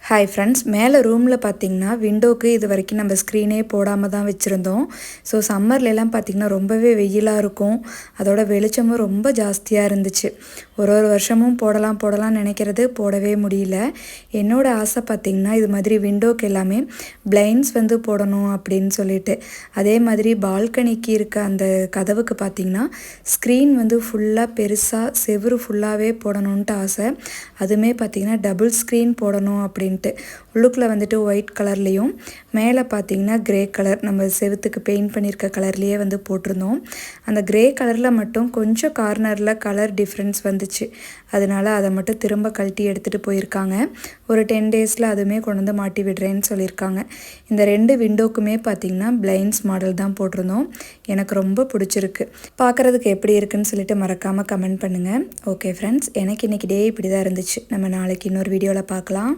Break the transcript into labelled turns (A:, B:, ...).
A: Hi friends, மேலே ரூமில் பார்த்தீங்கன்னா விண்டோக்கு இது வரைக்கும் நம்ம ஸ்க்ரீனே போடாமல் தான் வச்சுருந்தோம். ஸோ சம்மர்லலாம் பார்த்திங்கன்னா ரொம்பவே வெயிலாக இருக்கும். அதோட வெளிச்சமும் ரொம்ப ஜாஸ்தியாக இருந்துச்சு. ஒரு வருஷமும் போடலாம்னு நினைக்கிறது போடவே முடியல. என்னோடய ஆசை பார்த்திங்கன்னா இது மாதிரி விண்டோக்கு எல்லாமே பிளைண்ட்ஸ் வந்து போடணும் அப்படின்னு சொல்லிட்டு. அதே மாதிரி பால்கனிக்கு இருக்க அந்த கதவுக்கு பார்த்திங்கன்னா ஸ்க்ரீன் வந்து ஃபுல்லாக பெருசாக செவுரு ஃபுல்லாகவே போடணுன்ட்டு ஆசை. அதுவுமே பார்த்திங்கன்னா டபுள் ஸ்க்ரீன் போடணும் அப்படின்னு உள்ளுக்குள்ள வந்துட்டு ஒயிட் கலர்லேயும் மேலே பார்த்தீங்கன்னா கிரே கலர் நம்ம செவுத்துக்கு பெயிண்ட் பண்ணியிருக்க கலர்லேயே வந்து போட்டிருந்தோம். அந்த கிரே கலரில் மட்டும் கொஞ்சம் கார்னரில் கலர் டிஃப்ரென்ஸ் வந்துச்சு. அதனால அதை மட்டும் திரும்ப கழட்டி எடுத்துகிட்டு போயிருக்காங்க. ஒரு 10 டேஸில் அதுவுமே கொண்டு வந்து மாட்டி விடுறேன்னு சொல்லியிருக்காங்க. இந்த 2 விண்டோக்குமே பார்த்திங்கன்னா பிளைண்ட்ஸ் மாடல் தான் போட்டிருந்தோம். எனக்கு ரொம்ப பிடிச்சிருக்கு. பார்க்குறதுக்கு எப்படி இருக்குன்னு சொல்லிட்டு மறக்காமல் கமெண்ட் பண்ணுங்கள். ஓகே ஃப்ரெண்ட்ஸ், எனக்கு இன்றைக்கி டே இப்படி தான் இருந்துச்சு. நம்ம நாளைக்கு இன்னொரு வீடியோவில் பார்க்கலாம்.